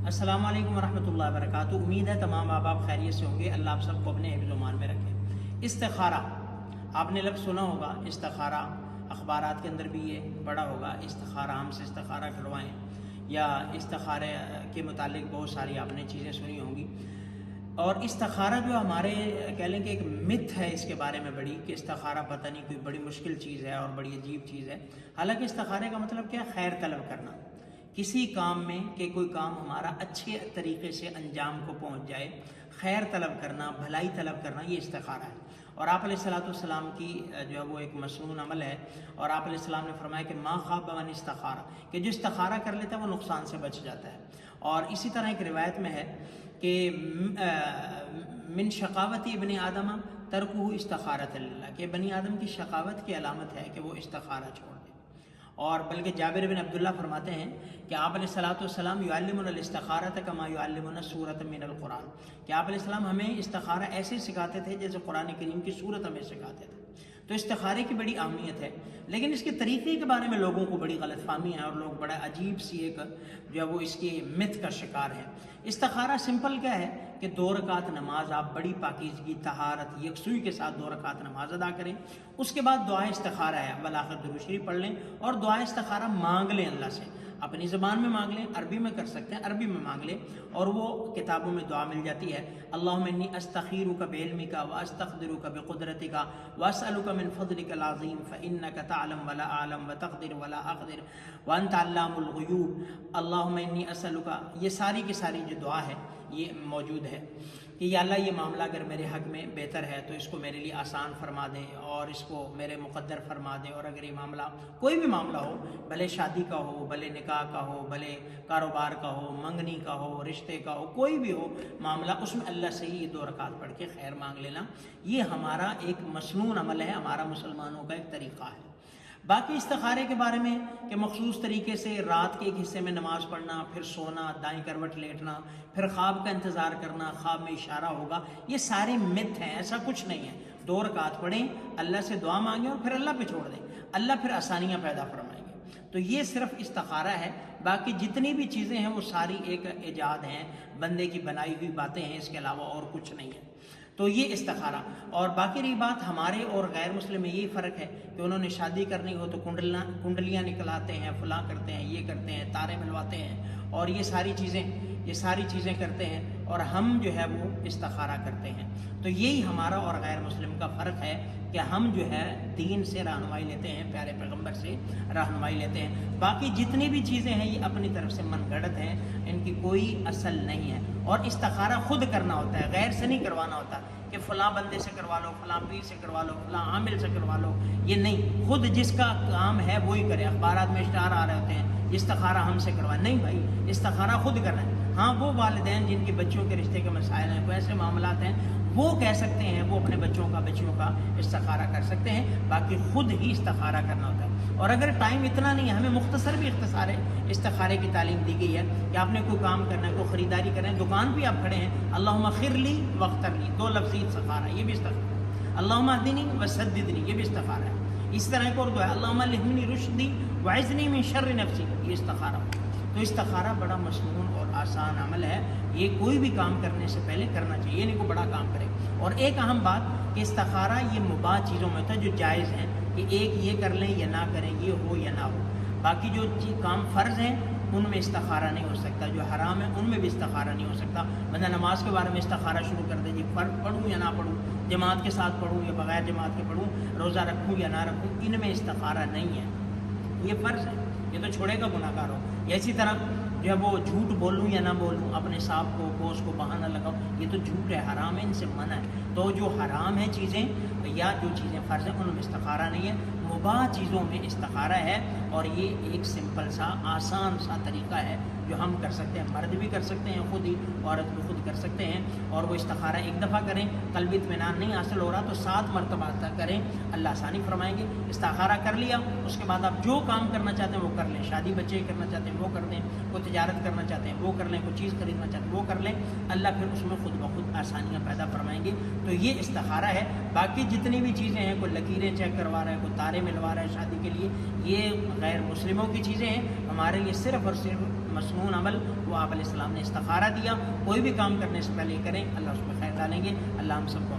السلام علیکم ورحمۃ اللہ وبرکاتہ۔ امید ہے تمام آپ خیریت سے ہوں گے۔ اللہ آپ سب کو اپنے حفظ و امان میں رکھے۔ استخارہ، آپ نے لفظ سنا ہوگا استخارہ، اخبارات کے اندر بھی یہ پڑھا ہوگا استخارہ، ہم سے استخارہ کروائیں، یا استخارے کے متعلق بہت ساری آپ نے چیزیں سنی ہوں گی۔ اور استخارہ جو ہمارے کہہ لیں کہ ایک متھ ہے اس کے بارے میں بڑی، کہ استخارہ پتہ نہیں کوئی بڑی مشکل چیز ہے اور بڑی عجیب چیز ہے۔ حالانکہ استخارے کا مطلب کیا ہے؟ خیر طلب کرنا کسی کام میں، کہ کوئی کام ہمارا اچھے طریقے سے انجام کو پہنچ جائے، خیر طلب کرنا، بھلائی طلب کرنا، یہ استخارہ ہے۔ اور آپ علیہ السلام کی جو ہے وہ ایک مسنون عمل ہے، اور آپ علیہ السلام نے فرمایا کہ ما خاب من استخارہ، کہ جو استخارہ کر لیتا ہے وہ نقصان سے بچ جاتا ہے۔ اور اسی طرح ایک روایت میں ہے کہ من شقاوت ابن آدم ترکہ استخارۃ اللہ، کہ بنی آدم کی شقاوت کی علامت ہے کہ وہ استخارہ چھوڑ دے۔ اور بلکہ جابر بن عبداللہ فرماتے ہیں کہ آپ علیہ السلام یعلمنا الاستخارۃ کما یعلمنا سورۃ من القرآن، کہ آپ علیہ السلام ہمیں استخارہ ایسے سکھاتے تھے جیسے قرآن کریم کی سورت ہمیں سکھاتے تھے۔ تو استخارے کی بڑی اہمیت ہے، لیکن اس کے طریقے کے بارے میں لوگوں کو بڑی غلط فہمی ہے، اور لوگ بڑا عجیب سی ایک جو ہے وہ اس کی متھ کا شکار ہے۔ استخارہ سمپل کیا ہے کہ 2 رکعت نماز آپ بڑی پاکیزگی، طہارت، یکسوئی کے ساتھ 2 رکعت نماز ادا کریں۔ اس کے بعد دعا استخارہ ہے، اول آخر درود شریف پڑھ لیں اور دعا استخارہ مانگ لیں اللہ سے۔ اپنی زبان میں مانگ لیں، عربی میں کر سکتے ہیں، عربی میں مانگ لیں، اور وہ کتابوں میں دعا مل جاتی ہے۔ اللہم انی استخیرک بعلمک واستقدرک بقدرتک واسألک من فضلک العظیم فانک تعلم ولا اعلم وتقدر ولا اقدر وانت علام الغیوب اللہم انی اسألک، یہ ساری کی ساری جو دعا ہے یہ موجود ہے کہ یا اللہ یہ معاملہ اگر میرے حق میں بہتر ہے تو اس کو میرے لیے آسان فرما دیں، اور اس کو میرے مقدر فرما دیں، اور اگر یہ معاملہ کوئی بھی معاملہ ہو، بھلے شادی کا ہو، بھلے نکاح کا ہو، بھلے کاروبار کا ہو، منگنی کا ہو، رشتے کا ہو، کوئی بھی ہو معاملہ، اس میں اللہ سے ہی یہ 2 رکعت پڑھ کے خیر مانگ لینا، یہ ہمارا ایک مسنون عمل ہے، ہمارا مسلمانوں کا ایک طریقہ ہے۔ باقی استخارے کے بارے میں کہ مخصوص طریقے سے رات کے ایک حصے میں نماز پڑھنا، پھر سونا، دائیں کروٹ لیٹنا، پھر خواب کا انتظار کرنا، خواب میں اشارہ ہوگا، یہ سارے متھ ہیں، ایسا کچھ نہیں ہے۔ 2 رکعت پڑھیں، اللہ سے دعا مانگیں اور پھر اللہ پہ چھوڑ دیں، اللہ پھر آسانیاں پیدا فرمائیں گے۔ تو یہ صرف استخارہ ہے، باقی جتنی بھی چیزیں ہیں وہ ساری ایک ایجاد ہیں، بندے کی بنائی ہوئی باتیں ہیں، اس کے علاوہ اور کچھ نہیں ہے۔ تو یہ استخارہ۔ اور باقی رہی بات ہمارے اور غیر مسلم میں یہی فرق ہے کہ انہوں نے شادی کرنی ہو تو کنڈلیاں نکلاتے ہیں، فلاں کرتے ہیں، یہ کرتے ہیں، تارے ملواتے ہیں، اور یہ ساری چیزیں کرتے ہیں، اور ہم جو ہے وہ استخارہ کرتے ہیں۔ تو یہی ہمارا اور غیر مسلم کا فرق ہے کہ ہم جو ہے دین سے رہنمائی لیتے ہیں، پیارے پیغمبر سے رہنمائی لیتے ہیں۔ باقی جتنی بھی چیزیں ہیں یہ اپنی طرف سے من گھڑت ہیں، ان کی کوئی اصل نہیں ہے۔ اور استخارہ خود کرنا ہوتا ہے، غیر سے نہیں کروانا ہوتا کہ فلاں بندے سے کروا لو، فلاں پیر سے کروا لو، فلاں عامل سے کروا لو، یہ نہیں، خود جس کا کام ہے وہی کرے۔ اخبارات میں اشتہار آ رہے ہوتے ہیں استخارہ ہم سے کروائے، نہیں بھائی، استخارہ خود کرنا ہے۔ ہاں وہ والدین جن کے بچوں کے رشتے کے مسائل ہیں، کوئی ایسے معاملات ہیں، وہ کہہ سکتے ہیں، وہ اپنے بچوں کا استخارہ کر سکتے ہیں، باقی خود ہی استخارہ کرنا ہوتا ہے۔ اور اگر ٹائم اتنا نہیں ہے، ہمیں مختصر بھی اختصار ہے، استخارے کی تعلیم دی گئی ہے کہ آپ نے کوئی کام کرنا ہے، کوئی خریداری کرنا ہے، دکان پہ آپ کھڑے ہیں، اللہم خر لی واختر لی، 2 لفظی استخارہ، یہ بھی استخارہ۔ اللہم اہدنی وسددنی، یہ بھی استخارہ ہے۔ اس طرح ایک اور دعا ہے، اللہم الہمنی رشدی وعذنی من شر نفسی، یہ استخارہ۔ تو استخارہ بڑا مسنون اور آسان عمل ہے، یہ کوئی بھی کام کرنے سے پہلے کرنا چاہیے، یہ نہیں کوئی بڑا کام کرے۔ اور ایک اہم بات کہ استخارہ یہ مباح چیزوں میں ہوتا ہے جو جائز ہیں، کہ ایک یہ کر لیں یا نہ کریں، یہ ہو یا نہ ہو۔ باقی جو کام فرض ہیں ان میں استخارہ نہیں ہو سکتا، جو حرام ہے ان میں بھی استخارہ نہیں ہو سکتا۔ بندہ نماز کے بارے میں استخارہ شروع کر دے، جی فرض پڑھوں یا نہ پڑھوں، جماعت کے ساتھ پڑھوں یا بغیر جماعت کے پڑھوں، روزہ رکھوں یا نہ رکھوں، ان میں استخارہ نہیں ہے، یہ فرض ہے، یہ تو چھوڑے گا گناہ گار ہو۔ یا اسی طرح جو ہے وہ جھوٹ بولوں یا نہ بولوں، اپنے سانپ کو گوشت کو بہانہ لگاؤں، یہ تو جھوٹ ہے، حرام ہے، ان سے منع ہے۔ تو جو حرام ہیں چیزیں یا جو چیزیں فرض ہیں ان میں استخارہ نہیں ہے، مباح چیزوں میں استخارہ ہے۔ اور یہ ایک سمپل سا آسان سا طریقہ ہے جو ہم کر سکتے ہیں، مرد بھی کر سکتے ہیں خود ہی، عورت بھی خود کر سکتے ہیں۔ اور وہ استخارہ ایک دفعہ کریں، قلبی اطمینان نہیں حاصل ہو رہا تو 7 مرتبہ تک کریں، اللہ آسانی فرمائیں گے۔ استخارہ کر لیا، اس کے بعد آپ جو کام کرنا چاہتے ہیں وہ کر لیں، شادی بچے کرنا چاہتے ہیں وہ کر دیں، کوئی تجارت کرنا چاہتے ہیں وہ کر لیں، کوئی چیز خریدنا چاہتے ہیں وہ کر لیں، اللہ پھر اس میں خود بخود آسانیاں پیدا فرمائیں گے۔ تو یہ استخارہ ہے۔ باقی جتنی بھی چیزیں ہیں، کوئی لکیریں چیک کروا رہا ہے، کوئی تارے ملوا رہا ہے شادی کے لیے، یہ غیر مسلموں کی چیزیں ہیں، ہمارے لیے صرف اور صرف مسنون عمل وہ آپ علیہ السلام نے استخارہ دیا. کوئی بھی کام کرنے سے پہلے کریں, اللہ اس میں خیر ڈالیں گے. اللہ ہم سب کو